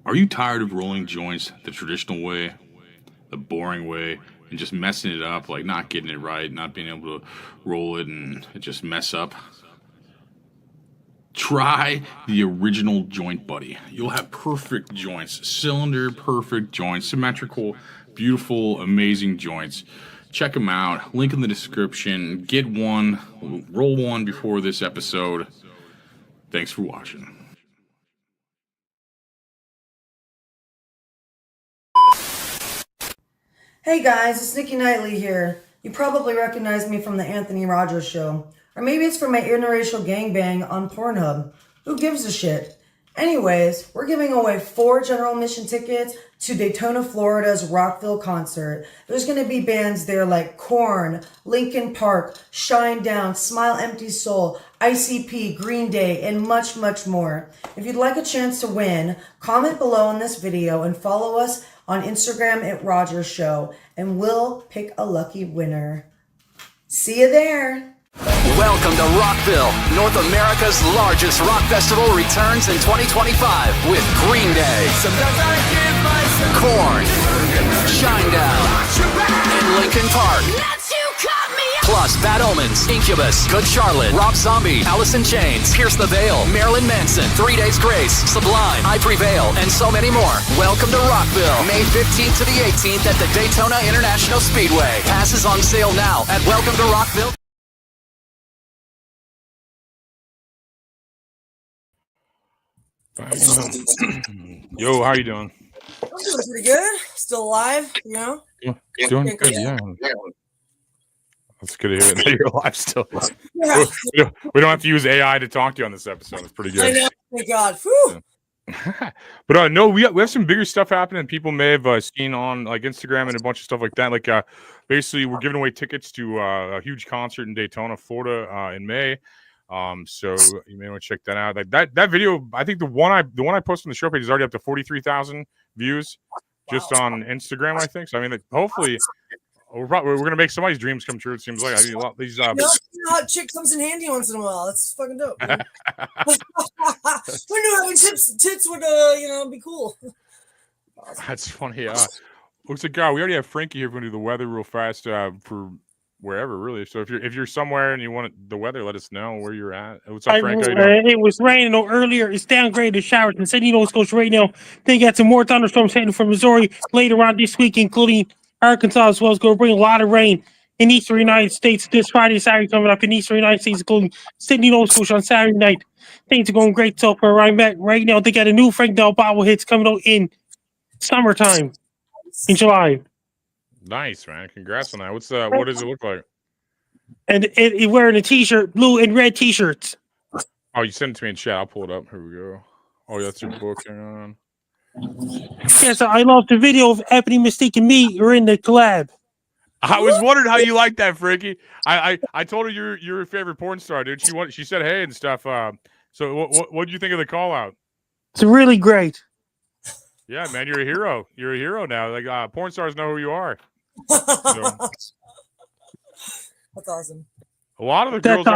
Are you tired of rolling joints the traditional way, the boring way, and just messing it up, like not getting it right, not being able to roll it and it just mess up? Try the original Joint Buddy. You'll have perfect joints, cylinder perfect joints, symmetrical, beautiful, amazing joints. Check them out. Link in the description. Get one. Roll one before this episode. Thanks for watching. Hey guys, it's Nikki Knightley here. You probably recognize me from the Anthony Rogers Show. Or maybe it's from my interracial gangbang on Pornhub. Who gives a shit? Anyways, we're giving away 4 general admission tickets to Daytona, Florida's Rockville concert. There's going to be bands there like Korn, Linkin Park, Shinedown, Smile Empty Soul, ICP, Green Day, and much, much more. If you'd like a chance to win, comment below on this video and follow us on Instagram at Rogers Show, and we'll pick a lucky winner. See you there. Welcome to Rockville. North America's largest rock festival returns in 2025 with Green Day, Korn, Shinedown, and Linkin Park. Plus Bad Omens, Incubus, Good Charlotte, Rob Zombie, Alice in Chains, Pierce the Veil, Marilyn Manson, 3 Days Grace, Sublime, I Prevail, and so many more. Welcome to Rockville, May 15th to the 18th at the Daytona International Speedway. Passes on sale now at Welcome to Rockville. Yo, how you doing? I'm doing pretty good. Still alive, you know? Doing good, yeah. That's good to hear that you're alive still. Yeah. We don't have to use AI to talk to you on this episode. It's pretty good. I know. Thank God. Whew. But no, we have some bigger stuff happening. People may have seen on like Instagram and a bunch of stuff like that. Like basically, we're giving away tickets to a huge concert in Daytona, Florida, in May. So you may want to check that out. Like that video, I think the one I posted on the show page is already up to 43,000 views just on Instagram. I think so. I mean, like, hopefully. We're gonna make somebody's dreams come true. It seems like. I mean, a lot of these. Hot chick comes in handy once in a while. That's fucking dope. Who knew having tits would be cool? That's funny. Looks like we already have Frankie here. We're gonna do the weather real fast for wherever, really. So if you're somewhere and you want the weather, let us know where you're at. What's up, Frank? It was raining earlier. It's downgraded showers in San Diego, Scotia right now. They got some more thunderstorms heading from Missouri later on this week, including Arkansas as well. Is going to bring a lot of rain in eastern United States this Friday and Saturday coming up in eastern United States, including Sydney, Nova Scotia on Saturday night. Things are going great so far. Right now, they got a new Frank Del Bobble hits coming out in summertime in July. Nice, man. Congrats on that. What does it look like? And it wearing a t-shirt, blue and red t-shirts. Oh, you sent it to me in chat. I'll pull it up. Here we go. Oh, that's your book. Hang on. Yes, I love the video of Ebony Mystique and me are in the collab. I was wondering how you like that, Frankie. I told her you're your favorite porn star, dude. She said hey and stuff. So what did you think of the call out? It's really great. Yeah, man, you're a hero. You're a hero now. Like porn stars know who you are. So, that's awesome. A lot of the girls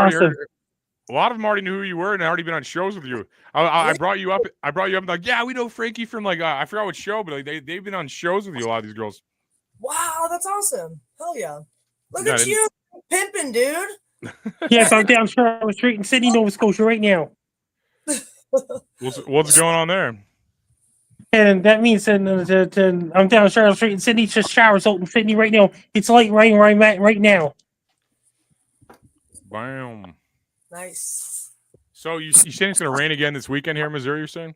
a lot of them already knew who you were and already been on shows with you. I brought you up. I brought you up. Like, yeah, we know Frankie from like I forgot what show, but like they've been on shows with you. A lot of these girls. Wow, that's awesome. Hell yeah! Look at you pimping, dude. Yes, I'm down Charlotte Street in Sydney, Nova Scotia right now. What's going on there? And that means that I'm down Charlotte Street in Sydney. Just showers out in Sydney right now. It's light rain where I'm at right now. Bam. Nice. So you saying it's going to rain again this weekend here in Missouri, you're saying?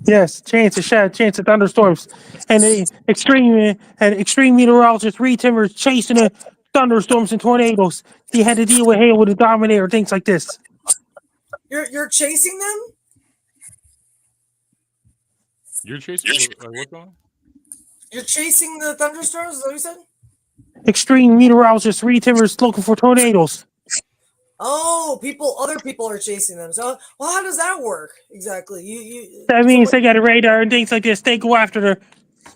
Yes, chance of thunderstorms. And the extreme meteorologist Reed Timbers chasing the thunderstorms and tornadoes. He had to deal with hail with a Dominator, things like this. You're chasing them? You're chasing what's going on? You're chasing the thunderstorms, is that what you said? Extreme meteorologist Reed Timbers looking for tornadoes. Oh, other people are chasing them. So, well, how does that work exactly? That means they got a radar and things like this. They go after the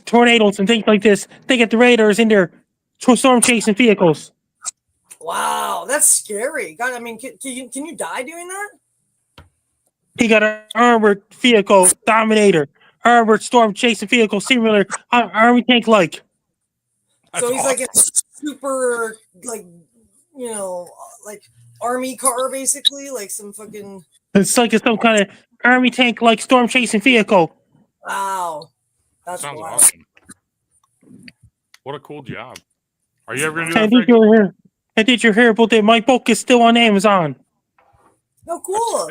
tornadoes and things like this. They get the radars in their storm chasing vehicles. Wow, that's scary. God, I mean, can you die doing that? He got an armored vehicle, Dominator, armored storm chasing vehicle, similar army tank like. So he's like a super, like, you know, like army car, basically, like some fucking. It's like some kind of army tank like storm chasing vehicle. Wow, that's Sounds wild. awesome. What a cool job. Are you ever gonna do I that? think you're here. I did you hear about that? My book is still on Amazon. Oh, cool.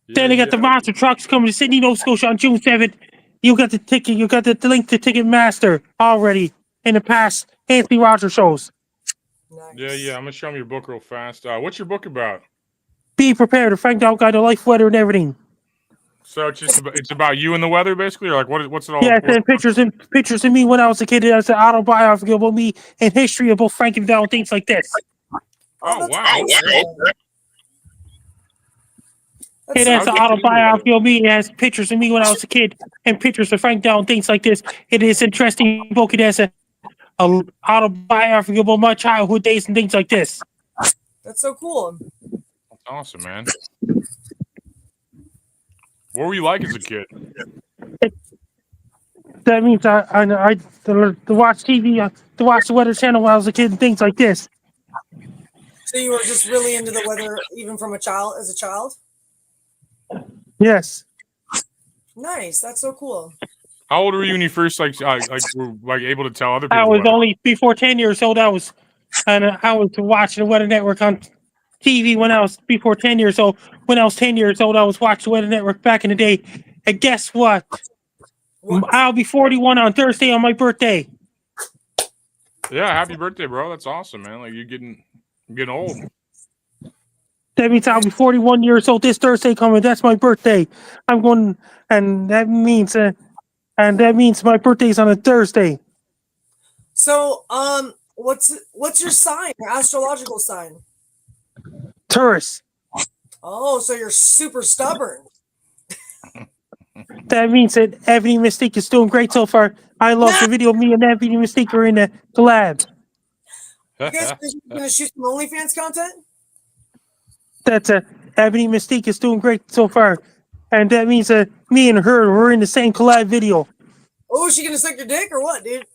Then they got the monster trucks coming to Sydney, Nova Scotia on June 7th. You got the ticket. You got the link to Ticketmaster already in the past Anthony Rogers shows. Nice. Yeah. I'm gonna show them your book real fast. What's your book about? Be prepared to find out guide to life, weather, and everything. So it's about you and the weather, basically, or like what's it all? Yeah, and pictures of me when I was a kid. That's an autobiography about me and history about Frankie MacDonald, things like this. Oh wow! It has an autobiography of me. It has pictures of me when I was a kid and pictures of Frank Down, things like this. It is interesting book. It has a autobiography about my childhood days and things like this. That's so cool. That's awesome, man. What were you like as a kid? That means I to watch TV, to watch the Weather Channel when I was a kid and things like this. So you were just really into the weather, even from as a child. Yes. Nice. That's so cool. How old were you when you first were able to tell other people? I was about it? only before 10 years old. I was watching the Weather Network on TV when I was before 10 years old. When I was 10 years old, I was watching the Weather Network back in the day. And guess what? I'll be 41 on Thursday on my birthday. Yeah, happy birthday, bro. That's awesome, man. Like you're getting old. That means I'll be 41 years old this Thursday coming. That's my birthday. I'm going, and that means my birthday's on a Thursday. So, what's your sign? Your astrological sign? Taurus. Oh, so you're super stubborn. That means that Ebony Mystique is doing great so far. I love the video. Me and Ebony Mystique are in the lab. You guys gonna shoot some OnlyFans content? That's Ebony Mystique is doing great so far, and that means me and her were in the same collab video. Oh, is she gonna suck your dick or what, dude?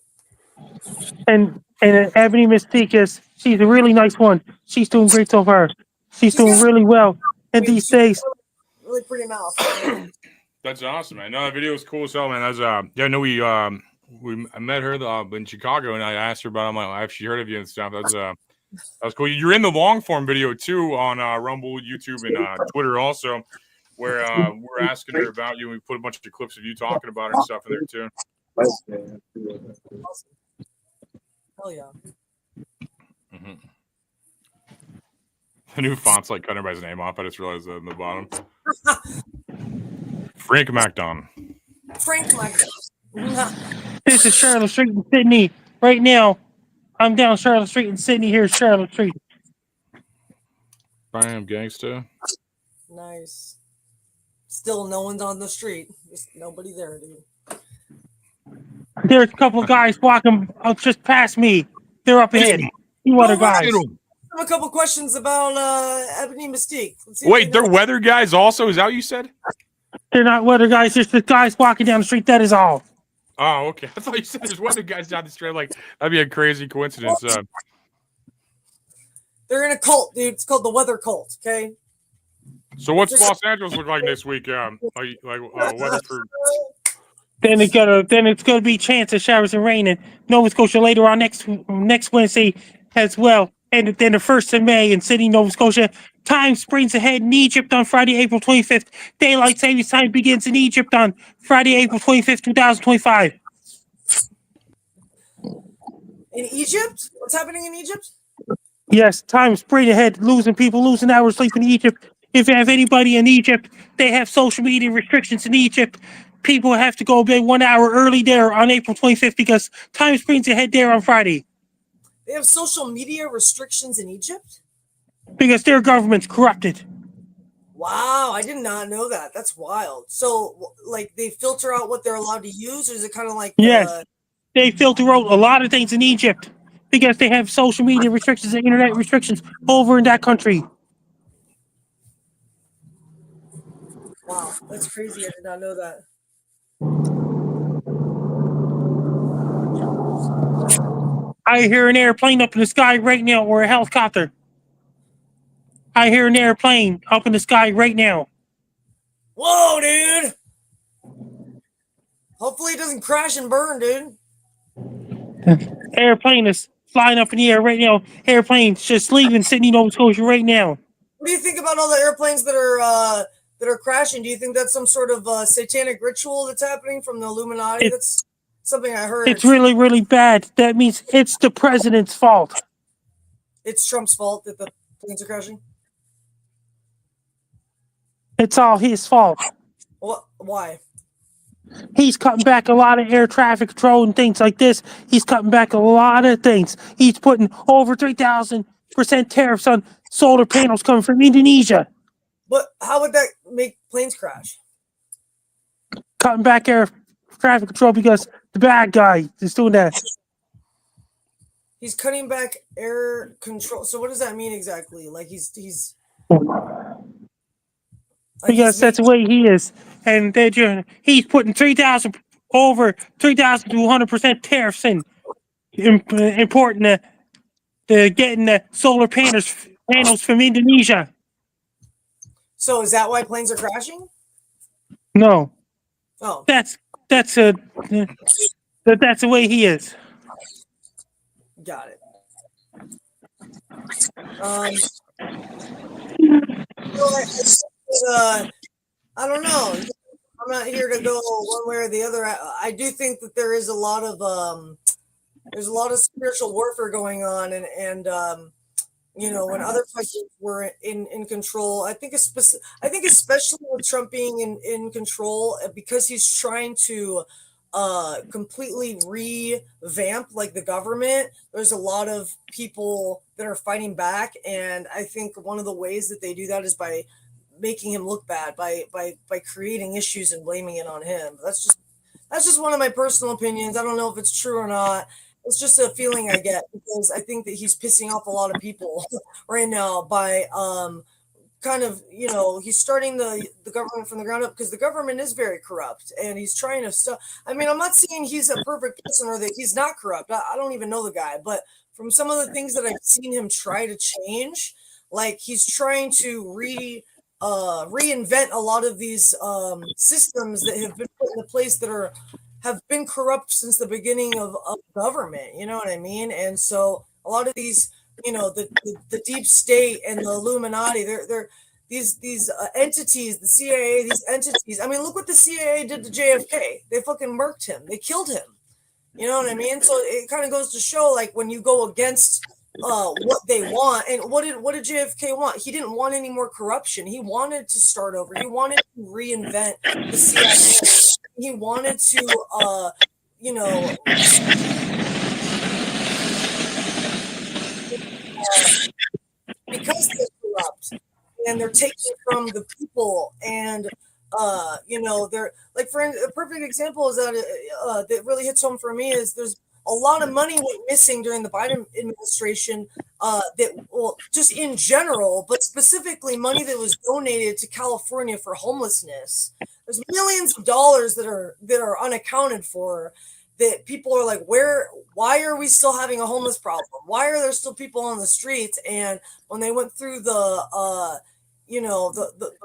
And Ebony Mystique she's a really nice one. She's doing great so far. She's doing really well. And these days, really pretty mouth. That's awesome, man. No, that video was cool as hell, man. That's I met her in Chicago, and I asked her about have she heard of you and stuff. That was cool. You're in the long form video too on Rumble, YouTube, and Twitter also, where we're asking her about you. And we put a bunch of clips of you talking about her and stuff in there too. Awesome. Hell yeah. Mm-hmm. The new font's like cutting everybody's name off. I just realized that in the bottom. Frank MacDonald. Frank MacDonald. this is Charlotte Street in Sydney. Right now, I'm down Charlotte Street in Sydney. Here's Charlotte Street. Bam, Gangster. Nice. Still no one's on the street. Just nobody there, dude. There's a couple of guys walking just past me. They're up ahead. Two other guys. I have a couple questions about Ebony Mystique. Wait, they're weather guys also? Is that what you said? They're not weather guys. Just the guys walking down the street. That is all. Oh, okay. I thought you said there's weather guys down the street. Like, that'd be a crazy coincidence. They're in a cult, dude. It's called the Weather Cult, okay? So what's Los Angeles look like this week? Weather for... Then it's gonna be chance of showers and rain in Nova Scotia later on next Wednesday as well. And then the 1st of May in Sydney, Nova Scotia. Time springs ahead in Egypt on Friday, April 25th. Daylight savings time begins in Egypt on Friday, April 25th, 2025. In Egypt? What's happening in Egypt? Yes, time springs ahead. Losing hours sleep in Egypt. If you have anybody in Egypt, they have social media restrictions in Egypt. People have to go bed 1 hour early there on April 25th because time springs ahead there on Friday. They have social media restrictions in Egypt? Because their government's corrupted. Wow, I did not know that. That's wild. So, like, they filter out what they're allowed to use, or is it kind of like... Yes, they filter out a lot of things in Egypt because they have social media restrictions and internet restrictions over in that country. Wow, that's crazy. I did not know that. I hear an airplane up in the sky right now, or a helicopter. I hear an airplane up in the sky right now. Whoa, dude! Hopefully it doesn't crash and burn, dude. Airplane is flying up in the air right now. Airplane's just leaving Sydney, Nova Scotia right now. What do you think about all the airplanes that are crashing? Do you think that's some sort of satanic ritual that's happening from the Illuminati? That's something I heard. It's really, really bad. That means it's the president's fault. It's Trump's fault that the planes are crashing. It's all his fault. What? Why? He's cutting back a lot of air traffic control and things like this. He's cutting back a lot of things. He's putting over 3,000% tariffs on solar panels coming from Indonesia. But how would that make planes crash? Cutting back air traffic control because the bad guy is doing that. He's cutting back air control. So what does that mean exactly? Like he's Because that's the way he is. And he's putting 3,000 over 3,000 to 100% tariffs in, importing the getting the solar panels from Indonesia. So is that why planes are crashing? No, Oh, that's the way he is. got it. I don't know. I'm not here to go one way or the other. I do think that there is a lot of spiritual warfare going on, and when other presidents were in control, I think especially with Trump being in control, because he's trying to completely revamp like the government. There's a lot of people that are fighting back, and I think one of the ways that they do that is by making him look bad, by creating issues and blaming it on him. That's just one of my personal opinions. I don't know if it's true or not. It's just a feeling I get, because I think that he's pissing off a lot of people right now by kind of, he's starting the government from the ground up, because the government is very corrupt, and he's trying to stuff. I mean, I'm not saying he's a perfect person or that he's not corrupt. I don't even know the guy, but from some of the things that I've seen him try to change, like he's trying to reinvent a lot of these systems that have been put into place that have been corrupt since the beginning of government. You know what I mean? And so a lot of these, the deep state and the Illuminati, they're these entities, the CIA, these entities. I mean, look what the CIA did to JFK. They fucking murked him. They killed him. You know what I mean? So it kind of goes to show, like, when you go against what they want. And what did JFK want? He didn't want any more corruption. He wanted to start over. He wanted to reinvent the CIA. He wanted to because they're corrupt and they're taking from the people, and they're like, for a perfect example is that really hits home for me is there's a lot of money went missing during the Biden administration, just in general, but specifically money that was donated to California for homelessness. There's millions of dollars that are unaccounted for, that people are like, why are we still having a homeless problem? Why are there still people on the streets? And when they went through the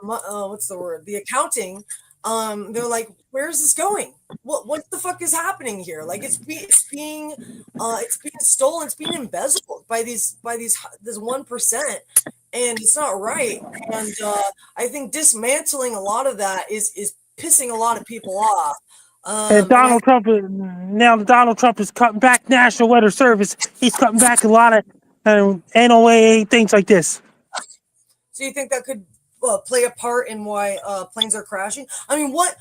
what's the word? The accounting, they're like, where's this going? What the fuck is happening here? Like it's being stolen, it's being embezzled by this 1%, and it's not right. And I think dismantling a lot of that is pissing a lot of people off. And Donald Trump is cutting back National Weather Service. He's cutting back a lot of NOAA things like this. So you think that could play a part in why planes are crashing? I mean, what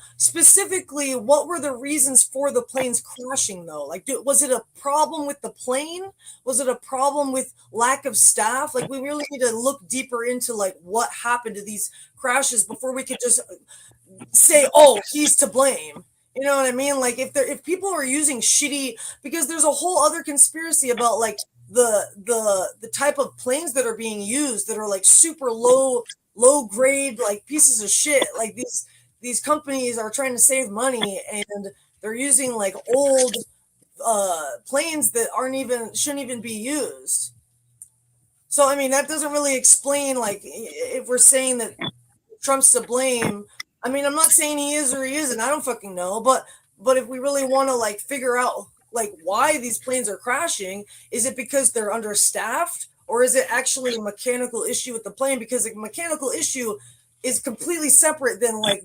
were the reasons for the planes crashing, though? Like, was it a problem with the plane? Was it a problem with lack of staff? Like, we really need to look deeper into, like, what happened to these crashes before we could just say, oh, he's to blame. You know what I mean? Like, if people are using shitty, because there's a whole other conspiracy about, like, the type of planes that are being used that are like super low grade, like pieces of shit, like these companies are trying to save money and they're using like old planes that shouldn't even be used. So I mean that doesn't really explain, like, if we're saying that Trump's to blame. I mean, I'm not saying he is or he isn't. I don't fucking know. But if we really want to like figure out like why these planes are crashing, is it because they're understaffed, or is it actually a mechanical issue with the plane? Because a mechanical issue is completely separate than like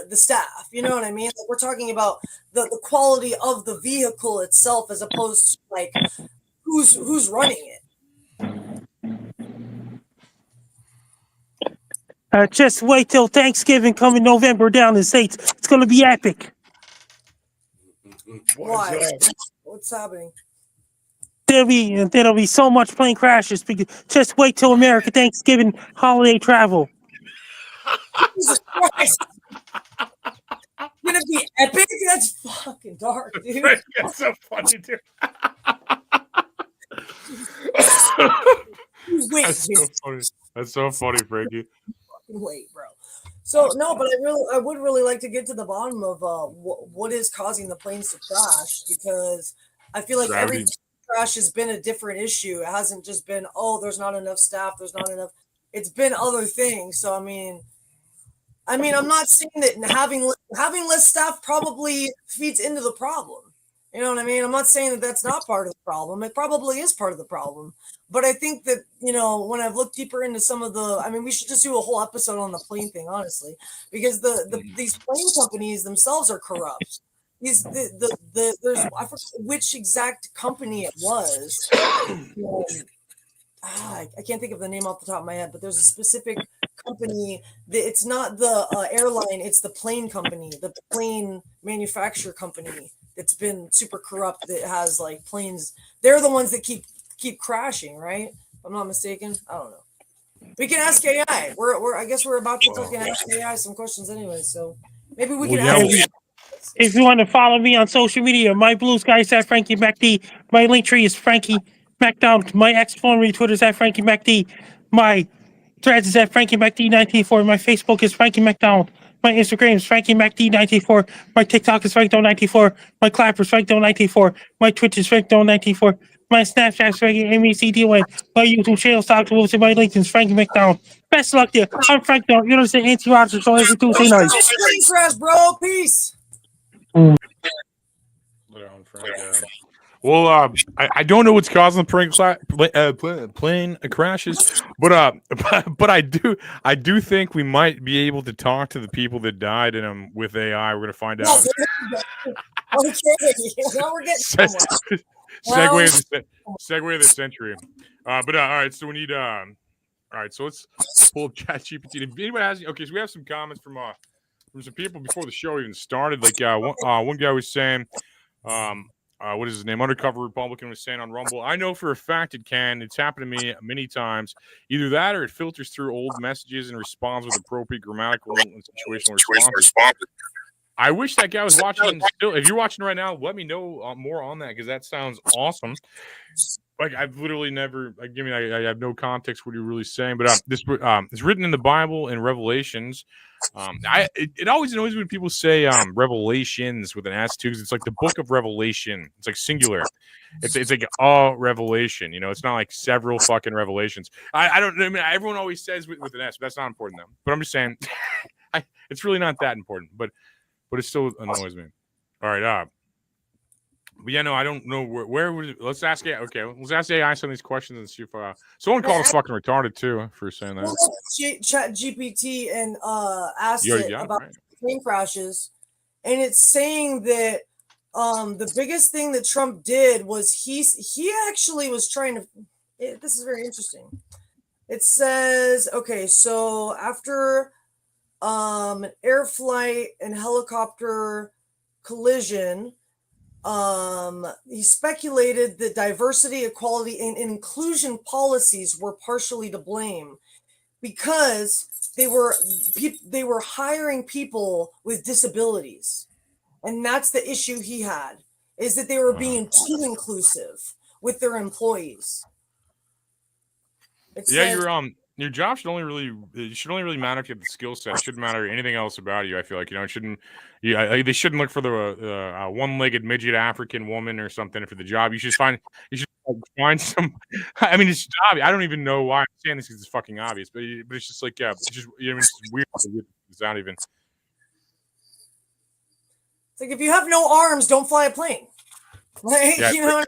the staff. You know what I mean? Like, we're talking about the quality of the vehicle itself as opposed to like who's running it. Just wait till Thanksgiving coming November down in the States. It's going to be epic. Why? What's happening? There'll be so much plane crashes. Just wait till America Thanksgiving holiday travel. Jesus Christ. Gonna be epic? That's fucking dark, dude. That's so funny, dude. Wait, That's so funny, Frankie. Wait, bro. So no, but I would really like to get to the bottom of what is causing the planes to crash, because I feel like every crash has been a different issue. It hasn't just been, oh, there's not enough staff, there's not enough. It's been other things. So I mean, I'm not saying that having less staff probably feeds into the problem. You know what I mean? I'm not saying that that's not part of the problem. It probably is part of the problem. But I think that, when I've looked deeper into some of we should just do a whole episode on the plane thing, honestly, because these plane companies themselves are corrupt. There's I forget which exact company it was. I can't think of the name off the top of my head, but there's a specific company that it's not the airline, it's the plane company, the plane manufacturer company that's been super corrupt, that has like planes. They're the ones that keep crashing, right? If I'm not mistaken. I don't know. We can ask AI. I guess we're about to fucking ask AI some questions anyway, so maybe we can ask. If you want to follow me on social media, my blue sky is at Frankie MacD. My link tree is Frankie MacDonald. My ex-phone Twitter is at Frankie MacD. My threads is at Frankie MacD1984. My Facebook is Frankie MacDonald. My Instagram is Frankie MacD1984. My TikTok is FrankDo1984. My Clapper is FrankDo1984. My Twitch is FrankDo1984. My Snapchat is Frankie MECDON. My YouTube channel is dogsandwolves, and my LinkedIn is Frankie MacDonald. Best of luck to you. I'm Frank Down. You understand anti-Rogers show every Tuesday night. Crash, bro. Peace. Well, I don't know what's causing the plane crashes, but I do think we might be able to talk to the people that died in them with AI. We're gonna find out. Okay, now we're getting segue of the century. All right, so we need all right, so let's pull up ChatGPT. If anybody has, okay, so we have some comments from some people before the show even started. Like one guy was saying, what is his name? Undercover Republican was saying on Rumble, I know for a fact it can. It's happened to me many times. Either that or it filters through old messages and responds with appropriate grammatical and situational responses. I wish that guy was watching still. If you're watching right now, let me know more on that, because that sounds awesome. Like, I've literally never, I have no context what you're really saying, but this it's written in the Bible and Revelations. It always annoys me when people say Revelations with an S too, because it's like the book of Revelation. It's like singular. It's like a revelation. It's not like several fucking revelations. I don't. I mean, everyone always says with an S, but that's not important though. But I'm just saying, it's really not that important. But it still annoys me. All right. But yeah, no, I don't know where would it, let's ask AI. Okay, let's ask AI some of these questions and see if someone called us fucking retarded too for saying that. Chat GPT and asked it about plane crashes, and it's saying that the biggest thing that Trump did was he actually was trying to. This is very interesting. It says, okay, so after an air flight and helicopter collision. He speculated that diversity, equality, and inclusion policies were partially to blame because they were hiring people with disabilities, and that's the issue he had, is that they were being too inclusive with their employees. Your job should only really matter if you have the skill set. It shouldn't matter anything else about you. I feel like it shouldn't. Yeah, they shouldn't look for the one-legged midget African woman or something for the job. You should find some. I mean, it's obvious. I don't even know why I'm saying this because it's fucking obvious, but it's just like it's just it's weird. It's not even. It's like if you have no arms, don't fly a plane. Like Yeah, you know.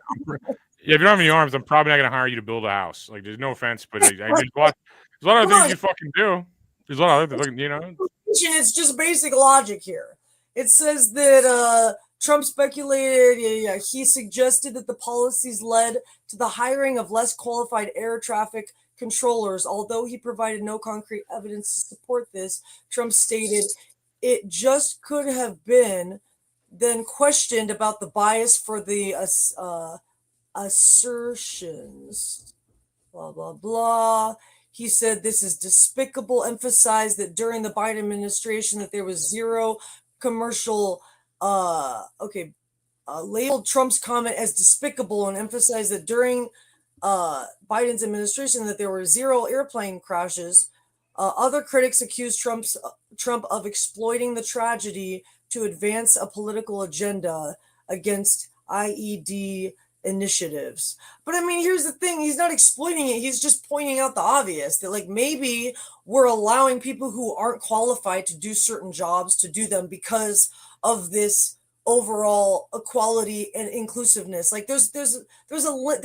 Yeah, if you don't have any arms, I'm probably not going to hire you to build a house. Like, there's no offense, but there's a lot of other things you fucking do. There's a lot of other things, It's just basic logic here. It says that Trump speculated, he suggested that the policies led to the hiring of less qualified air traffic controllers. Although he provided no concrete evidence to support this, Trump stated it just could have been, then questioned about the bias for the assertions, blah, blah, blah. He said this is despicable, emphasized that during the Biden administration that there was zero commercial, labeled Trump's comment as despicable and emphasized that during Biden's administration that there were zero airplane crashes. Other critics accused Trump of exploiting the tragedy to advance a political agenda against IED initiatives. But I mean, here's the thing, he's not exploiting it, he's just pointing out the obvious, that like maybe we're allowing people who aren't qualified to do certain jobs to do them because of this overall equality and inclusiveness. Like there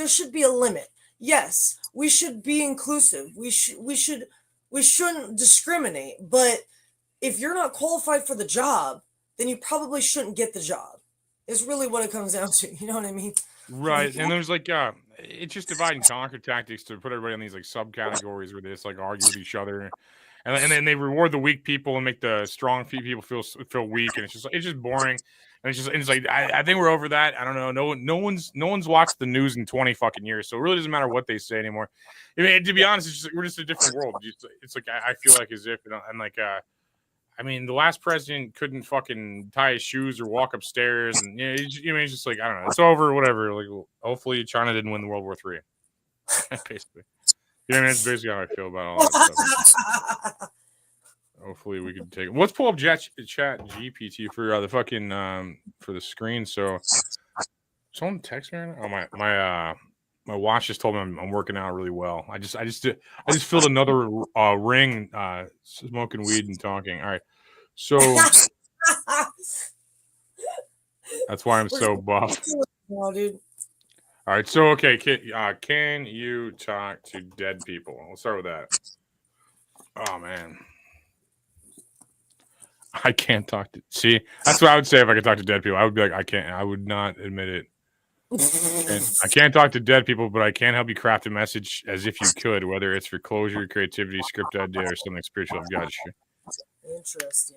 should be a limit. Yes, we should be inclusive, we shouldn't discriminate, but if you're not qualified for the job, then you probably shouldn't get the job. Is really what it comes down to. You know what I mean? Right. And there's like it's just divide and conquer tactics to put everybody in these like subcategories where they just like argue with each other, and then they reward the weak people and make the strong people feel weak, and it's just boring. And it's like I think we're over that. I don't know. No one's watched the news in 20 fucking years, so it really doesn't matter what they say anymore. I mean, to be honest, we're just a different world. It's like I feel like as if and like I mean, the last president couldn't fucking tie his shoes or walk upstairs, and it's just like I don't know. It's over, whatever. Like, hopefully, China didn't win World War III. Basically, that's basically how I feel about all that stuff. Hopefully, we can take it. Let's pull up Chat GPT for the fucking for the screen. So, someone text me right now. Oh, my watch just told me I'm working out really well. I just filled another ring smoking weed and talking. All right. So that's why I'm so buff. No, dude. All right. So, okay. Can you talk to dead people? Let's start with that. Oh, man. I can't talk to... See, that's what I would say if I could talk to dead people. I would be like, I can't. I would not admit it. I can't talk to dead people, but I can help you craft a message as if you could, whether it's for closure, creativity, script idea, or something spiritual. Gotcha. Interesting.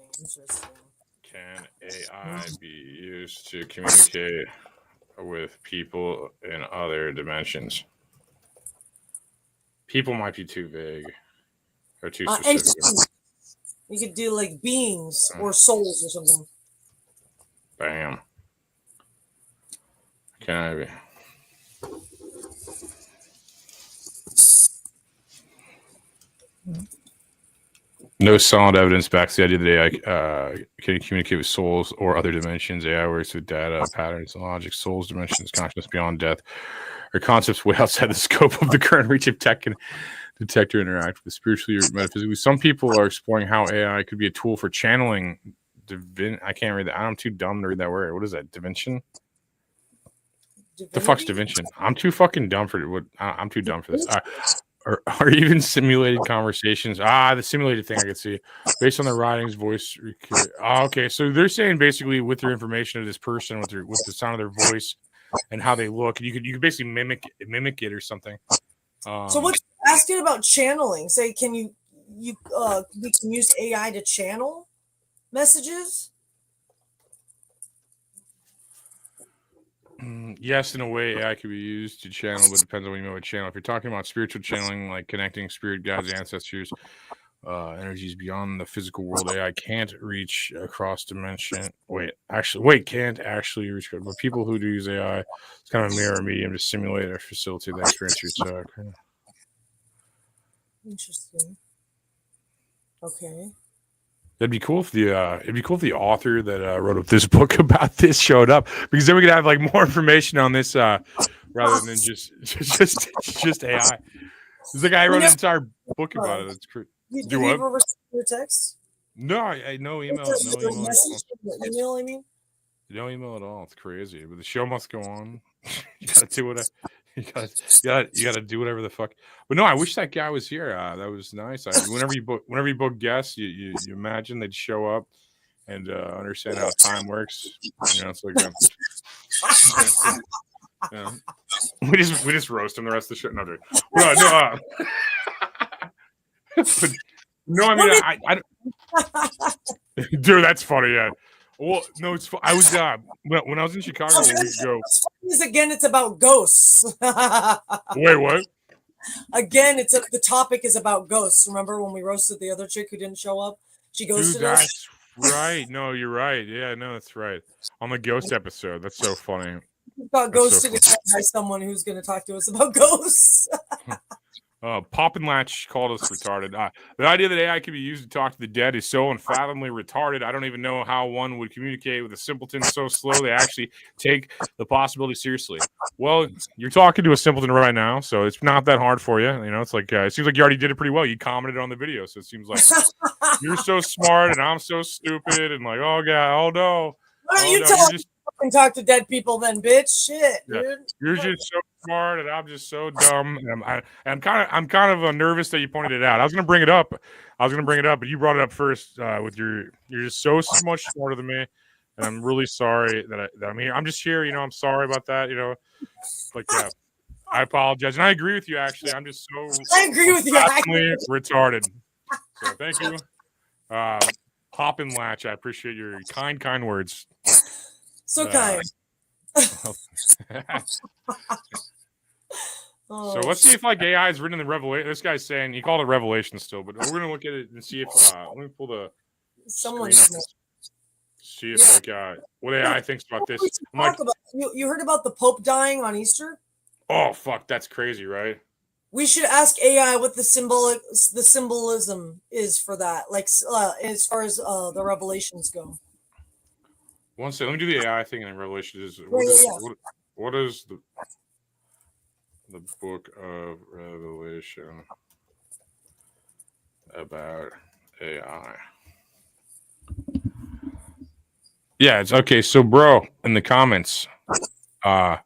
Can AI be used to communicate with people in other dimensions? People might be too vague or too specific. You could do like beings or souls or something. Bam. Can I be? No solid evidence backs the idea that AI can communicate with souls or other dimensions. AI works with data, patterns, logic, souls, dimensions, consciousness beyond death, or concepts way outside the scope of the current reach of tech and detect or interact with spiritually or metaphysically. Some people are exploring how AI could be a tool for channeling. I can't read that. I'm too dumb to read that word. What is that? Divination? The fuck's divination? I'm too fucking dumb for it. I'm too dumb for this. Or even simulated conversations. The simulated thing I could see based on the writings, voice. Okay, so they're saying basically with your information of this person, with the sound of their voice and how they look, you could basically mimic it or something. So what's asking about channeling? Say, can we can use AI to channel messages? Yes, in a way, AI can be used to channel, but it depends on what you mean by channel. If you're talking about spiritual channeling, like connecting spirit guides, ancestors, energies beyond the physical world, AI can't reach across dimension. Can't actually reach. But people who do use AI, it's kind of a mirror medium to simulate or facilitate the experience you took. Interesting. Okay. It'd be cool if the author that wrote up this book about this showed up, because then we could have like more information on this rather than just AI. There's a guy who wrote an entire book about it. That's crazy. Did you ever receive your text? No, I no email. Email, I mean? No email at all. It's crazy. But the show must go on. You gotta do whatever. You gotta do whatever the fuck. But no, I wish that guy was here. That was nice. Whenever you book guests, you imagine they'd show up and understand how time works. You know, it's like we just roast him the rest of the shit. No, dude. No, I mean, I dude, that's funny. Yeah. Well, no, it's. I was when I was in Chicago a week ago. Again, it's about ghosts. Wait, what? Again, the topic is about ghosts. Remember when we roasted the other chick who didn't show up? She ghosted us. That's right. No, you're right. Yeah, no, that's right. On the ghost episode. That's so funny. Got ghosted by someone who's going to talk to us about ghosts. Pop and Latch called us retarded. The idea that AI can be used to talk to the dead is so unfathomably retarded. I don't even know how one would communicate with a simpleton so slow they actually take the possibility seriously. Well, you're talking to a simpleton right now, so it's not that hard for you. You know, it's like it seems like you already did it pretty well. You commented on the video, so it seems like you're so smart and I'm so stupid and like, oh god, oh no. Why don't you talk to dead people then, bitch? Shit, yeah. Dude. You're just so smart and I'm just so dumb. And I'm kind of nervous that you pointed it out. I was gonna bring it up, but you brought it up first. With you're just so much smarter than me, and I'm really sorry that I'm here. I'm just here. You know, I'm sorry about that. You know, like I apologize, and I agree with you. Actually, I'm just so I agree with you. Retarded. So thank you, Pop and Latch. I appreciate your kind words. So kind. So let's see if like AI is written in the Revelation. This guy's saying he called it Revelation still, but we're gonna look at it and see if let me pull the someone see if like what AI thinks about this. You heard about the Pope dying on Easter? Oh fuck, that's crazy, right? We should ask AI what the symbolism is for that, like as far as the revelations go. One second, let me do the AI thing in Revelation. What is the book of Revelation about AI? Yeah, it's okay. So, bro, in the comments, I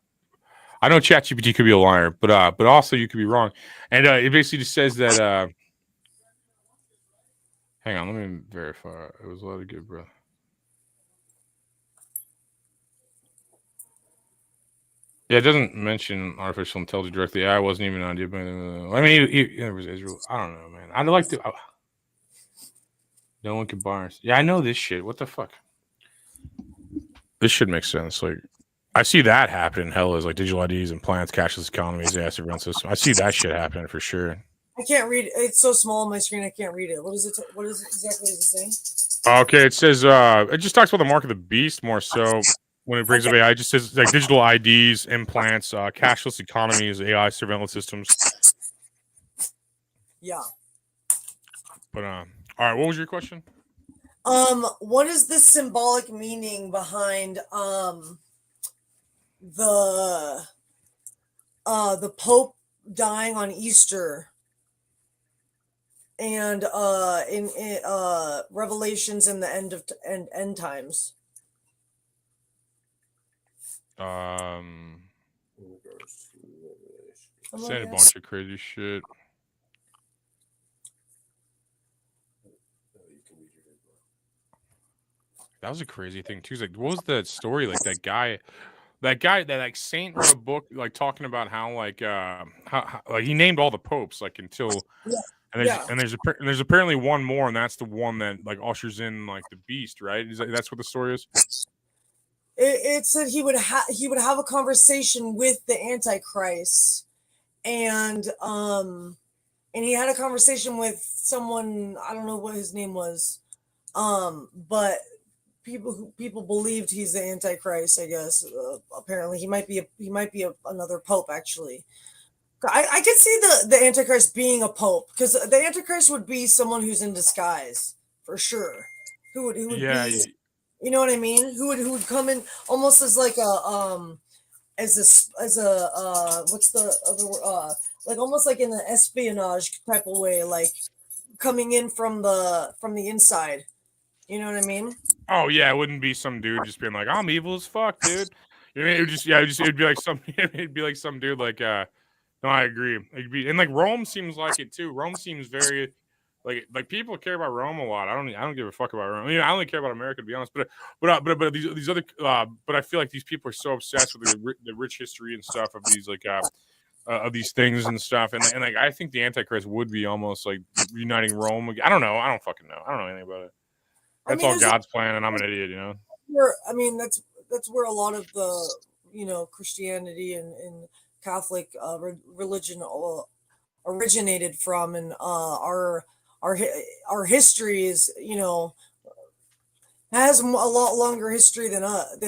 know ChatGPT could be a liar, but also you could be wrong. And it basically just says that. Hang on, let me verify. It was a lot of good, bro. Yeah, it doesn't mention artificial intelligence directly. I wasn't even on it. I mean, it was Israel. I don't know, man. I'd like to. No one can bar us. Yeah, I know this shit. What the fuck? This should make sense. Like, I see that happening. Hell is like digital IDs, implants, cashless economies, AI surveillance system. I see that shit happening for sure. I can't read it. It's so small on my screen. I can't read it. What is it? What is it exactly saying? Okay, it says it just talks about the mark of the beast more so. When it brings up AI, it just says like digital IDs, implants, cashless economies, AI surveillance systems. Yeah. But all right, what was your question? What is the symbolic meaning behind the Pope dying on Easter and in Revelations in the end times? Saying a bunch of crazy shit. That was a crazy thing too. Like, what was the story? Like that guy that like saint wrote a book like talking about how like how like he named all the popes like until and there's apparently one more, and that's the one that like ushers in like the beast, right? That's what the story is? It said he would have a conversation with the Antichrist, and he had a conversation with someone, I don't know what his name was, but people believed he's the Antichrist. I guess apparently he might be another pope actually, I could see the Antichrist being a pope, because the Antichrist would be someone who's in disguise for sure. Who would Yeah, be, you know what I mean? Who would come in almost as like a what's the other like almost like in an espionage type of way, like coming in from the inside. You know what I mean? oh yeah, it wouldn't be some dude just being like, "I'm evil as fuck, dude." You know, it would just, yeah, it'd be like some, it'd be like some dude like, no, I agree. It'd be, and like Rome seems like it too. Rome seems very, like people care about Rome a lot. I don't give a fuck about Rome. I mean, I only care about America, to be honest. But these other, but I feel like these people are so obsessed with the rich history and stuff of these things and stuff. And like I think the Antichrist would be almost like uniting Rome. I don't know. I don't fucking know. I don't know anything about it. I That's mean, all God's plan, and I'm an idiot, you know. I mean, that's where a lot of the Christianity and Catholic religion originated from, and our history is has a lot longer history than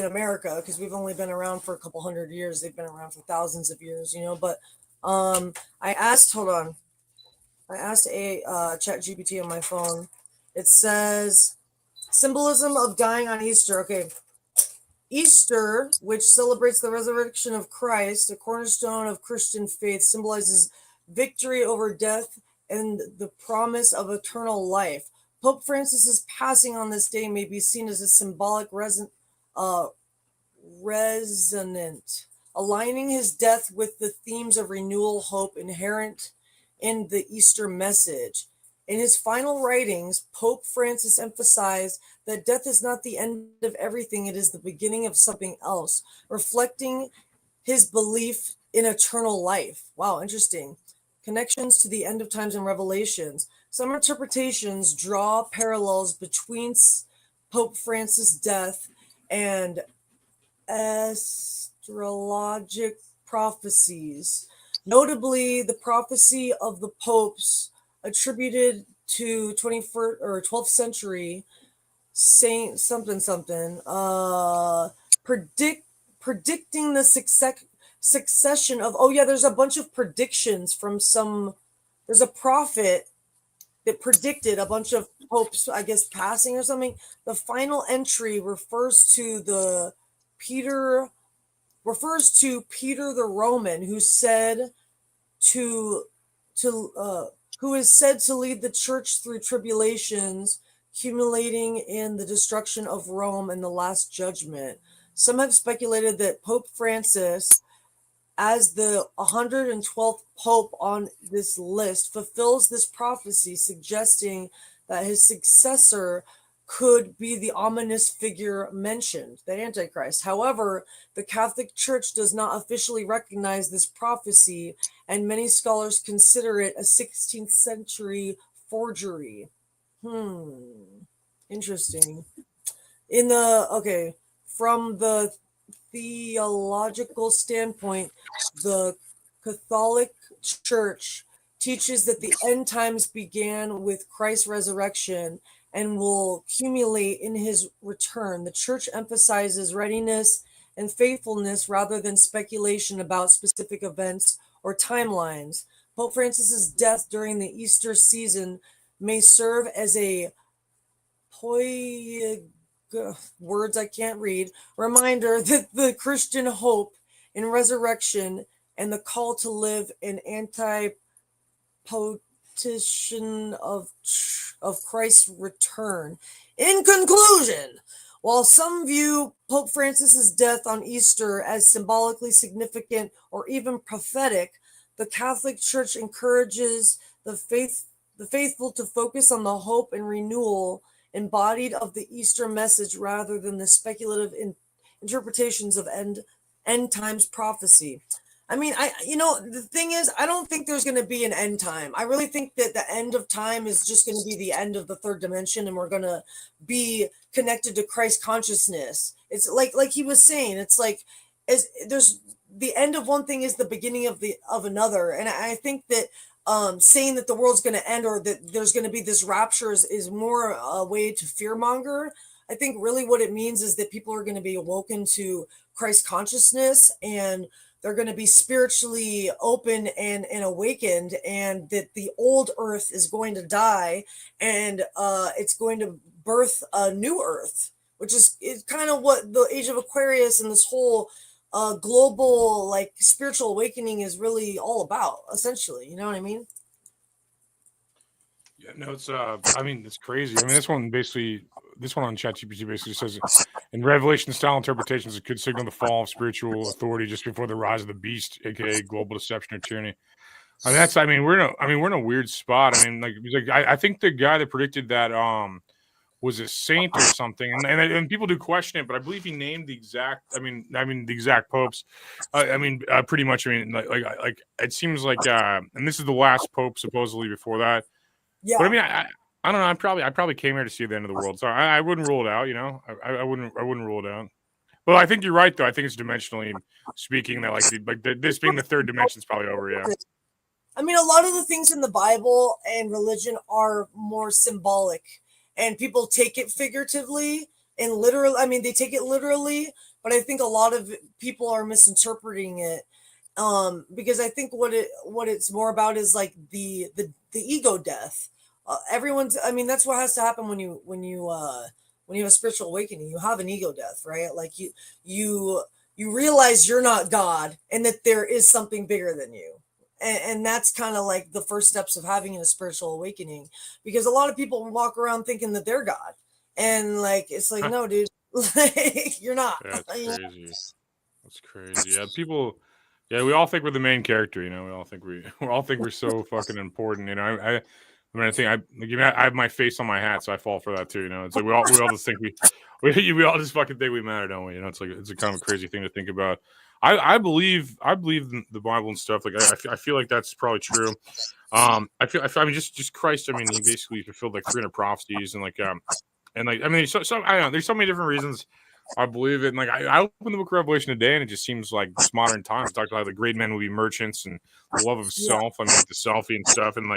America, because we've only been around for a couple hundred years. They've been around for thousands of years, But I asked, hold on, I asked a Chat GPT on my phone. It says symbolism of dying on Easter. Okay, Easter, which celebrates the resurrection of Christ, a cornerstone of Christian faith, symbolizes victory over death and the promise of eternal life. Pope Francis's passing on this day may be seen as a symbolic resonant, aligning his death with the themes of renewal, hope inherent in the Easter message. In his final writings, Pope Francis emphasized that death is not the end of everything, it is the beginning of something else, reflecting his belief in eternal life. Wow, interesting. Connections to the end of times and Revelations. Some interpretations draw parallels between Pope Francis' death and astrologic prophecies. Notably, the prophecy of the popes attributed to 21st or 12th century Saint something something predicting the succession of, oh yeah, there's a bunch of predictions from there's a prophet that predicted a bunch of popes, I guess, passing or something. The final entry refers to Peter the Roman, who is said to lead the church through tribulations, culminating in the destruction of Rome and the last judgment. Some have speculated that Pope Francis, as the 112th pope on this list, fulfills this prophecy, suggesting that his successor could be the ominous figure mentioned, the Antichrist. However, the Catholic Church does not officially recognize this prophecy, and many scholars consider it a 16th century forgery. Interesting. From the theological standpoint, the Catholic Church teaches that the end times began with Christ's resurrection and will accumulate in his return. The church emphasizes readiness and faithfulness rather than speculation about specific events or timelines. Pope Francis's death during the Easter season may serve as a words I can't read reminder that the Christian hope in resurrection and the call to live in anti-potition of Christ's return. In conclusion, while some view Pope Francis's death on Easter as symbolically significant or even prophetic, the Catholic Church encourages the faithful to focus on the hope and renewal embodied of the Easter message rather than the speculative interpretations of end times prophecy. I mean, the thing is, I don't think there's going to be an end time. I really think that the end of time is just going to be the end of the third dimension, and we're going to be connected to Christ consciousness. It's like he was saying, it's like there's the end of one thing is the beginning of another, and I think that saying that the world's going to end or that there's going to be this rapture is more a way to fearmonger. I think really what it means is that people are going to be awoken to Christ consciousness, and they're going to be spiritually open and awakened, and that the old earth is going to die, and it's going to birth a new earth, which is kind of what the age of Aquarius and this whole global like spiritual awakening is really all about, essentially. You know what I mean? Yeah, no, it's I mean, it's crazy. I mean, this one on ChatGPT basically says in Revelation style interpretations, it could signal the fall of spiritual authority just before the rise of the beast, aka global deception or tyranny. I mean, we're in a weird spot. I mean, I think the guy that predicted that was a saint or something, and people do question it, but I believe he named the exact. I mean the exact popes. Pretty much. I mean, like it seems like, and this is the last pope supposedly before that. Yeah. But I mean, I don't know. I probably came here to see the end of the world, so I wouldn't rule it out. You know, I wouldn't rule it out. Well, I think you're right, though. I think it's dimensionally speaking that this being the third dimension is probably over. Yeah. I mean, a lot of the things in the Bible and religion are more symbolic, and people take it figuratively and literally. I mean, they take it literally, but I think a lot of people are misinterpreting it. Because I think what it's more about is like the ego death. I mean, that's what has to happen when you have a spiritual awakening. You have an ego death, right? Like you realize you're not God, and that there is something bigger than you. And that's kind of like the first steps of having a spiritual awakening, because a lot of people walk around thinking that they're God, and like it's like, no, dude, like, you're not. That's crazy. That's crazy. Yeah, people. Yeah, we all think we're the main character. You know, we all think we're so fucking important. You know, I have my face on my hat, so I fall for that too. You know, it's like we all just think we all just fucking think we matter, don't we? You know, it's like it's a kind of a crazy thing to think about. I believe in the Bible and stuff. Like I feel like that's probably true. I mean just Christ. I mean, he basically fulfilled like 300 prophecies and I mean, so I don't know. There's so many different reasons I believe it. And like I opened the book of Revelation today, and it just seems like it's modern times. It talks about how the great men will be merchants and the love of self. I mean, like the selfie and stuff, and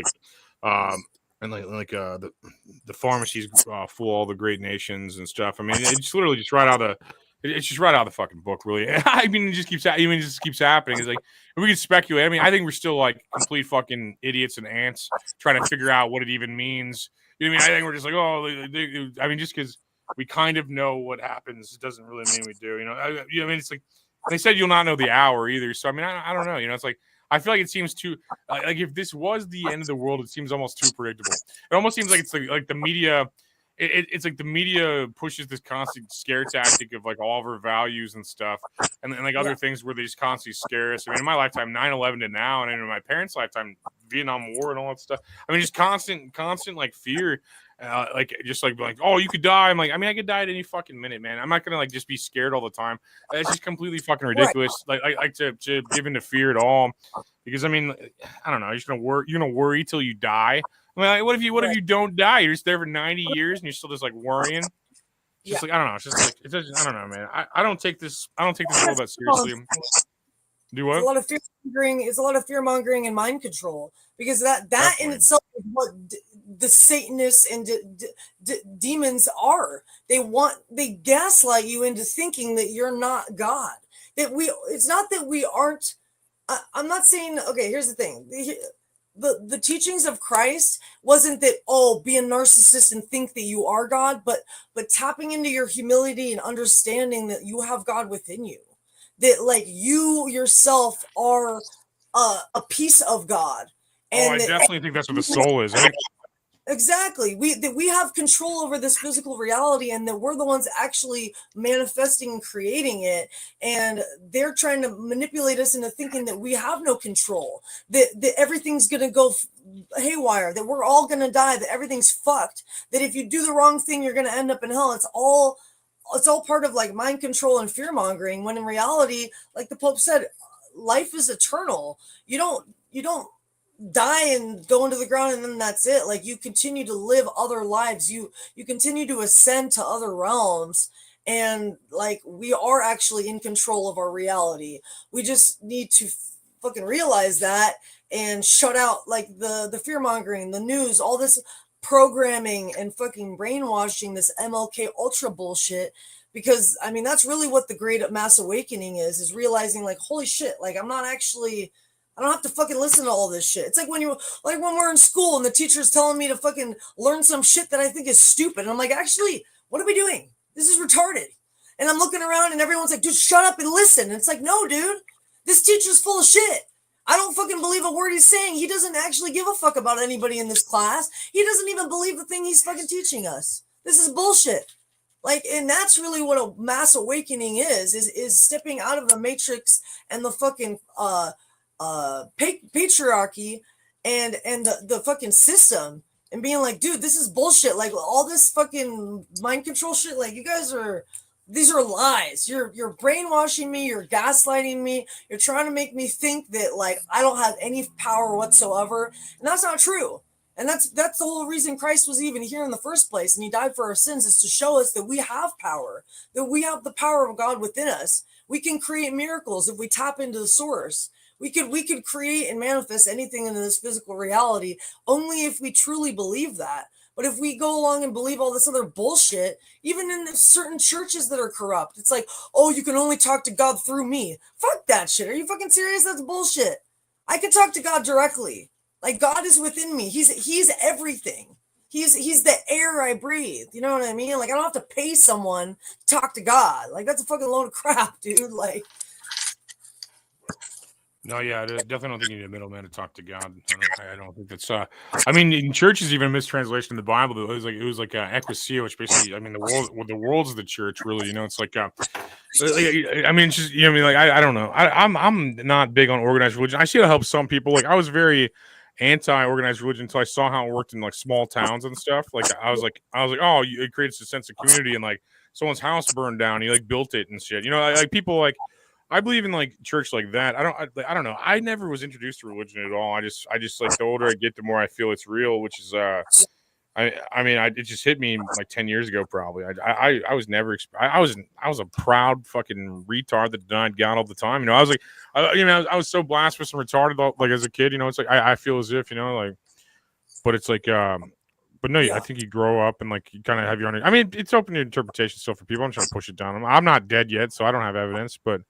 the pharmacies fool all the great nations and stuff. I mean, it's literally just right out of it's just right out of the fucking book, really. I mean, it just keeps happening. It's like we can speculate. I mean, I think we're still like complete fucking idiots and ants trying to figure out what it even means. You know what I mean? I think we're just like, I mean, just because we kind of know what happens, it doesn't really mean we do. You know, I mean, it's like they said you'll not know the hour either. So I mean, I don't know. You know, it's like I feel like it seems too like if this was the end of the world, it seems almost too predictable. It almost seems like it's like the media. It's like the media pushes this constant scare tactic of like all of our values and stuff, and like other things where they just constantly scare us. I mean, in my lifetime, 9/11 to now, and in my parents' lifetime, Vietnam War and all that stuff. I mean, just constant like fear, like oh, you could die. I'm like, I mean, I could die at any fucking minute, man. I'm not gonna like just be scared all the time. It's just completely fucking ridiculous. Like to give into fear at all, because I mean, I don't know. You're gonna worry till you die. I mean, like, what if you don't die? You're just there for 90 years and you're still just like worrying. Just like I don't know. It's just like it doesn't. I don't know, man. I don't take this world that seriously. Do what? It's a lot of fear mongering. It's a lot of fear mongering and mind control, because that in itself is what the Satanists and demons are. They gaslight you into thinking that you're not God. It's not that we aren't. I'm not saying. Okay, here's the thing. The teachings of Christ wasn't that, be a narcissist and think that you are God, but tapping into your humility and understanding that you have God within you, that like you yourself are a piece of God. And I definitely think that's what the soul is. I think exactly. We have control over this physical reality, and that we're the ones actually manifesting and creating it. And they're trying to manipulate us into thinking that we have no control, that everything's going to go haywire, that we're all going to die, that everything's fucked, that if you do the wrong thing, you're going to end up in hell. It's all part of like mind control and fear mongering, when in reality, like the Pope said, life is eternal. You don't die and go into the ground and then that's it. Like you continue to live other lives. You continue to ascend to other realms, and like we are actually in control of our reality. We just need to fucking realize that and shut out like the fear mongering, the news, all this programming and fucking brainwashing, this MLK ultra bullshit, because I mean that's really what the great mass awakening is realizing like, holy shit, like I don't have to fucking listen to all this shit. It's like when we're in school and the teacher's telling me to fucking learn some shit that I think is stupid, and I'm like, actually, what are we doing? This is retarded. And I'm looking around and everyone's like, dude, shut up and listen. And it's like, no, dude, this teacher's full of shit. I don't fucking believe a word he's saying. He doesn't actually give a fuck about anybody in this class. He doesn't even believe the thing he's fucking teaching us. This is bullshit. Like, and that's really what a mass awakening is stepping out of the matrix and the fucking patriarchy and the fucking system, and being like, dude, this is bullshit. Like all this fucking mind control shit. Like these are lies. You're brainwashing me. You're gaslighting me. You're trying to make me think that like I don't have any power whatsoever, and that's not true. And that's the whole reason Christ was even here in the first place, and he died for our sins, is to show us that we have power, that we have the power of God within us. We can create miracles if we tap into the source. We could create and manifest anything into this physical reality only if we truly believe that. But if we go along and believe all this other bullshit, even in certain churches that are corrupt, it's like, oh, you can only talk to God through me. Fuck that shit. Are you fucking serious? That's bullshit. I can talk to God directly. Like God is within me. He's everything. He's the air I breathe. You know what I mean? Like I don't have to pay someone to talk to God. Like that's a fucking load of crap, dude. Like. No, yeah, I definitely don't think you need a middleman to talk to God. I don't think that's. I mean, in churches, even a mistranslation of the Bible, it was like ecclesia, which basically, I mean, the world's the church, really. You know, it's like, I mean, it's just, you know, I mean, like, I don't know. I'm not big on organized religion. I see it helps some people. Like, I was very anti-organized religion until I saw how it worked in like small towns and stuff. Like, I was like, oh, it creates a sense of community, and like someone's house burned down, he like built it and shit. You know, like people like. I believe in like church like that. I don't know. I never was introduced to religion at all. I just like the older I get, the more I feel it's real, which is it just hit me like 10 years ago probably. I was never I was a proud fucking retard that denied God all the time. You know, I was like I was so blasphemous and retarded like as a kid. You know, it's like I feel as if, you know, like, but it's like but no, yeah. I think you grow up and like you kind of have your own. I mean, it's open to interpretation still for people. I'm trying to push it down. I'm not dead yet, so I don't have evidence, but.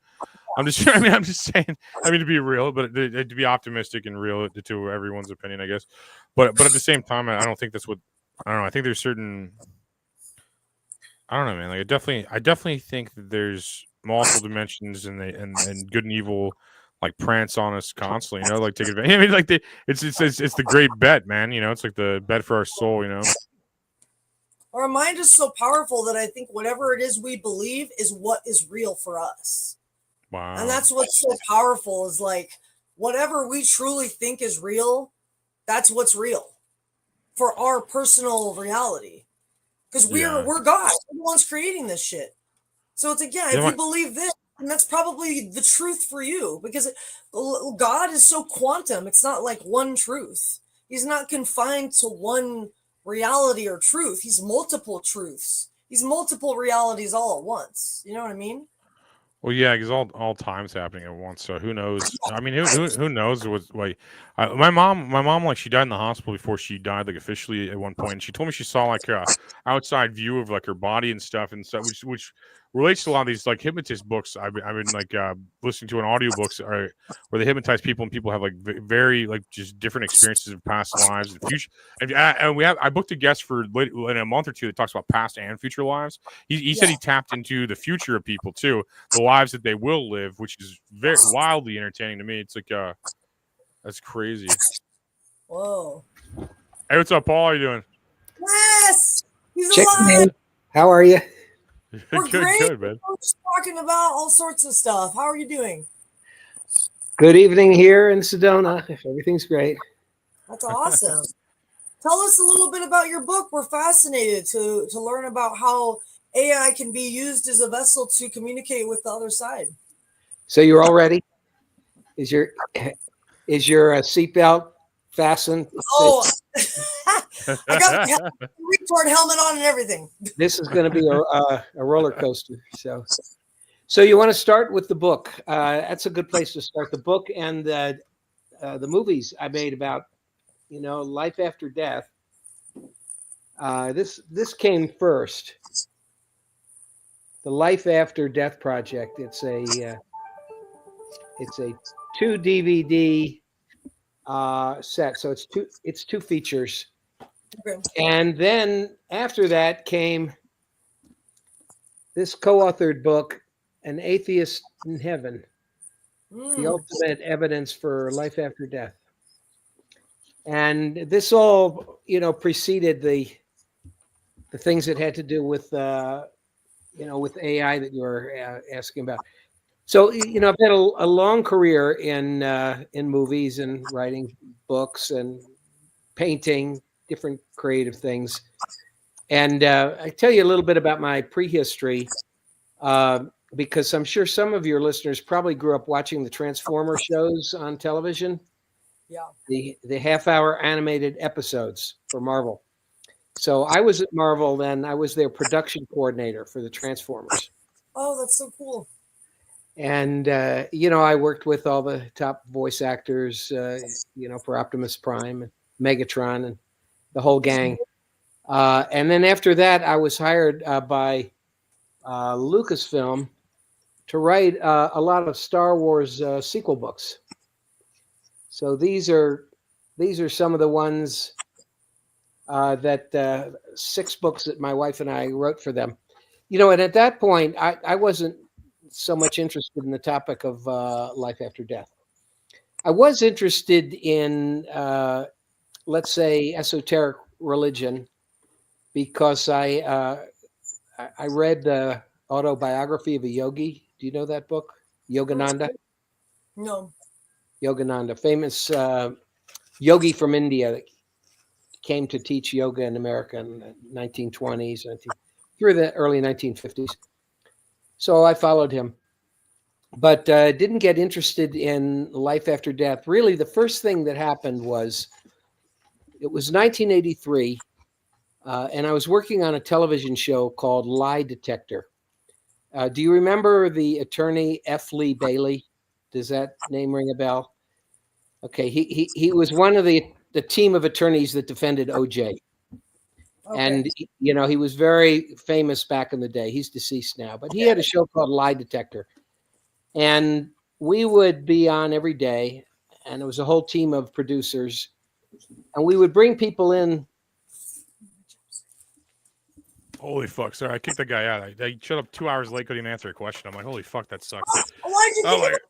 I'm just saying. I mean, to be real, but to be optimistic and real to everyone's opinion, I guess. But at the same time, I don't think that's what. I don't know. I think there's certain. I don't know, man. Like I definitely think that there's multiple dimensions and good and evil, like prance on us constantly. You know, like take advantage. I mean, like it's the great bet, man. You know, it's like the bet for our soul. You know. Our mind is so powerful that I think whatever it is we believe is what is real for us. Wow. And that's what's so powerful is like whatever we truly think is real, that's what's real for our personal reality. Because we're God. We're the ones creating this shit. So it's again, if you believe this, and that's probably the truth for you, because God is so quantum. It's not like one truth. He's not confined to one reality or truth. He's multiple truths. He's multiple realities all at once. You know what I mean? Well, yeah, because all time's happening at once. So who knows? I mean, who knows what? Like, my mom, like she died in the hospital before she died, like officially at one point. And she told me she saw like a outside view of like her body and stuff, which relates to a lot of these like hypnotist books. I've been like listening to an audiobooks where they hypnotize people and people have like very like just different experiences of past lives and future. And I booked a guest for in a month or two that talks about past and future lives. He said he tapped into the future of people too, the lives that they will live, which is very wildly entertaining to me. It's like that's crazy. Whoa. Hey, what's up, Paul? How you doing? Yes, he's alive. How are you? We're great. Good, man. We're just talking about all sorts of stuff. How are you doing? Good evening here in Sedona. Everything's great. That's awesome. Tell us a little bit about your book. We're fascinated to learn about how AI can be used as a vessel to communicate with the other side. So you're all ready? Is your seatbelt fastened? Oh, I got the retard helmet on and everything. This is going to be a roller coaster. So you want to start with the book? That's a good place to start. The book and the movies I made about, life after death. This came first. the Life After Death Project. It's a 2 DVD set, so it's two features. Okay. And then after that came this co-authored book, An Atheist in Heaven, the ultimate evidence for life after death. And this all, preceded the things that had to do with, with AI that you were asking about. So, I've had a long career in movies and writing books and painting, different creative things. And I tell you a little bit about my prehistory, because I'm sure some of your listeners probably grew up watching the Transformer shows on television. Yeah. The half-hour animated episodes for Marvel. So I was at Marvel then. I was their production coordinator for the Transformers. Oh, that's so cool. And, I worked with all the top voice actors, for Optimus Prime and Megatron and the whole gang. And then after that, I was hired by Lucasfilm to write a lot of Star Wars sequel books. So these are some of the ones that 6 books that my wife and I wrote for them. And at that point, I wasn't so much interested in the topic of life after death. I was interested in, let's say, esoteric religion, because I read the autobiography of a yogi. Do you know that book, Yogananda? No. Yogananda, famous yogi from India that came to teach yoga in America in the 1920s, through the early 1950s. So I followed him, but didn't get interested in life after death. Really, the first thing that happened was, it was 1983, and I was working on a television show called Lie Detector. Do you remember the attorney F. Lee Bailey? Does that name ring a bell? Okay, he was one of the team of attorneys that defended OJ. Okay. And, he was very famous back in the day. He's deceased now, but he had a show called Lie Detector. And we would be on every day, and it was a whole team of producers. And we would bring people in. Holy fuck! Sorry, I kicked the guy out. I showed up 2 hours late, couldn't even answer a question. I'm like, holy fuck, that sucks. Why'd you kick it?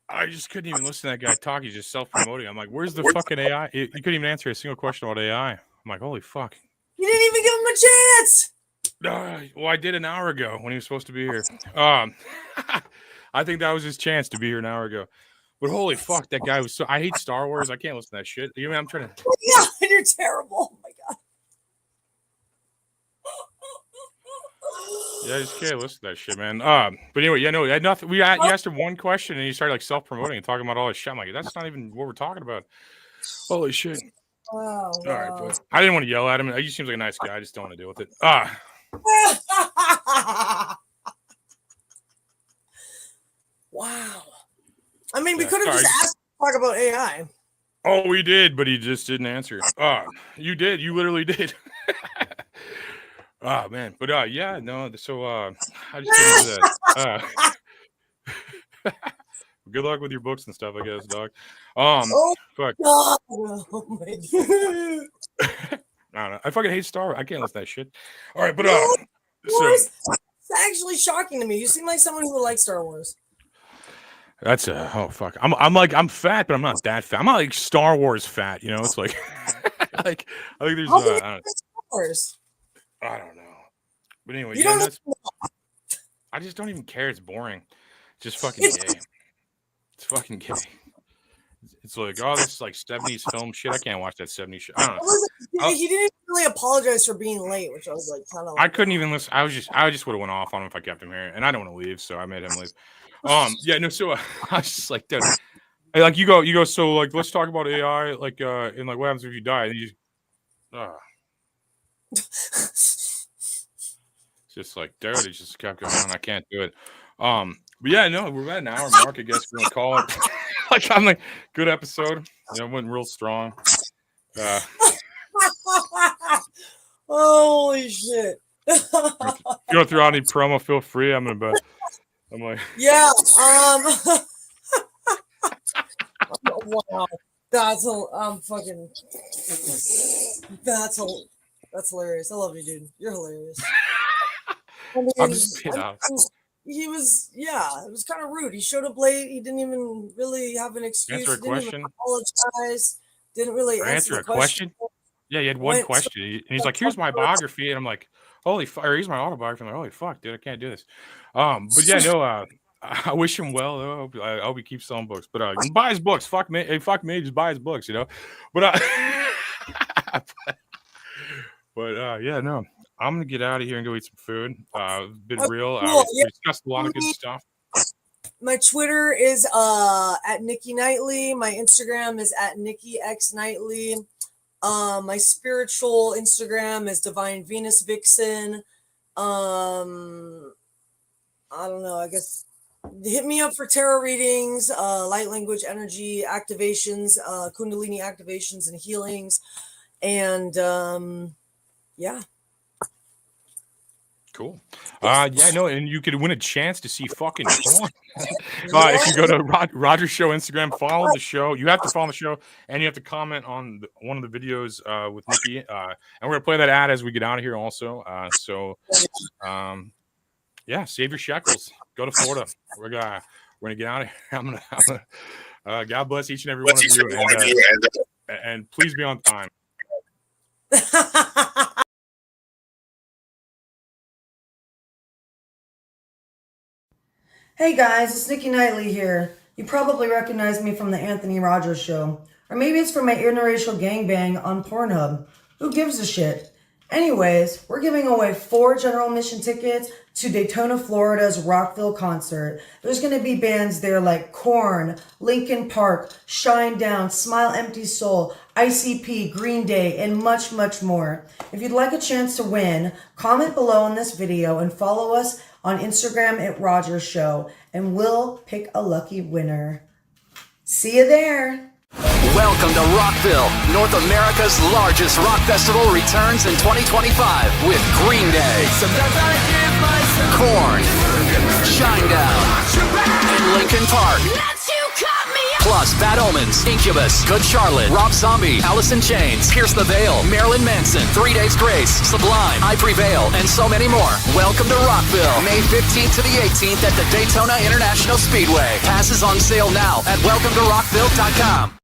I just couldn't even listen to that guy talk. He's just self-promoting. I'm like, where's the fucking AI? He couldn't even answer a single question about AI. I'm like, holy fuck. You didn't even give him a chance. Well, I did an hour ago when he was supposed to be here. I think that was his chance to be here an hour ago. But holy fuck, that guy was so. I hate Star Wars. I can't listen to that shit. I'm trying to. Yeah, you're terrible. Oh my god. Yeah, I just can't listen to that shit, man. But anyway, I had nothing. You asked him one question and he started like self-promoting and talking about all this shit. I'm like, that's not even what we're talking about. Holy shit. Wow. All right, but I didn't want to yell at him. He just seems like a nice guy. I just don't want to deal with it. Wow. I mean, we could have just asked to talk about AI. Oh, we did, but he just didn't answer. You did. You literally did. Oh man, but yeah, no. So I just get into that. Good luck with your books and stuff, I guess, dog. Fuck. God. Oh my god. I don't know. I fucking hate Star Wars. I can't listen to that shit. All right, but so it's actually shocking to me. You seem like someone who would like Star Wars. That's fuck. I'm fat, but I'm not that fat. I'm not like Star Wars fat. It's like like I think there's Star Wars. I don't know. But anyway, you don't I just don't even care. It's boring. Just fucking gay. It's fucking gay. It's like, this is like 70s film shit. I can't watch that 70s shit. I don't know. He didn't really apologize for being late, which I was like kind of like. I couldn't even listen. I just would have went off on him if I kept him here. And I don't want to leave, so I made him leave. Yeah, no, so I was just like, dude. Like you go, so like let's talk about AI, like and like what happens if you die? And it's just like, dude, it just kept going on. I can't do it. But yeah, no, we're at an hour mark, I guess we're gonna call it. Like I'm like, good episode. Went real strong. Holy shit. If you don't throw out any promo, feel free. I'm like, Yeah. Wow. That's fucking. That's hilarious. I love you, dude. You're hilarious. I'm just, yeah. He was, it was kind of rude. He showed up late. He didn't even really have an excuse. Answer a He didn't question. even apologize. Didn't really answer the a question. Yeah, he had one question, and he's like, "Here's my biography," and I'm like, "Holy fuck!" Or here's my autobiography. I'm like, "Holy fuck, dude, I can't do this." But yeah, no. I wish him well. Though. I hope he keeps selling books. But buy his books. Fuck me. Hey, fuck me. Just buy his books. You know. But yeah, no. I'm gonna get out of here and go eat some food. Been real. Cool. We discussed a lot of good stuff. My Twitter is at Nikki Knightley. My Instagram is at Nikki X Knightley. My spiritual Instagram is Divine Venus Vixen. I don't know. I guess hit me up for tarot readings, light language energy activations, Kundalini activations and healings, and yeah. Cool. Yeah, no, and you could win a chance to see fucking porn. If you go to Roger's Show Instagram, follow the show. You have to follow the show, and you have to comment on one of the videos with Nikki. And we're gonna play that ad as we get out of here, also. Yeah, save your shekels. Go to Florida. We're gonna get out of here. I'm gonna God bless each and every one of you, and please be on time. Hey guys, it's Nikki Knightley here. You probably recognize me from the Anthony Rogers Show. Or maybe it's from my interracial gangbang on Pornhub. Who gives a shit? Anyways, we're giving away 4 general admission tickets to Daytona, Florida's Rockville concert. There's going to be bands there like Korn, Linkin Park, Shinedown, Smile Empty Soul, ICP, Green Day, and much, much more. If you'd like a chance to win, comment below on this video and follow us on Instagram at Rogers Show, and we'll pick a lucky winner. See you there. Welcome to Rockville, North America's largest rock festival returns in 2025 with Green Day, Korn, Shinedown, and Linkin Park. Plus Bad Omens, Incubus, Good Charlotte, Rob Zombie, Alice in Chains, Pierce the Veil, Marilyn Manson, 3 Days Grace, Sublime, I Prevail, and so many more. Welcome to Rockville, May 15th to the 18th at the Daytona International Speedway. Passes on sale now at welcometorockville.com.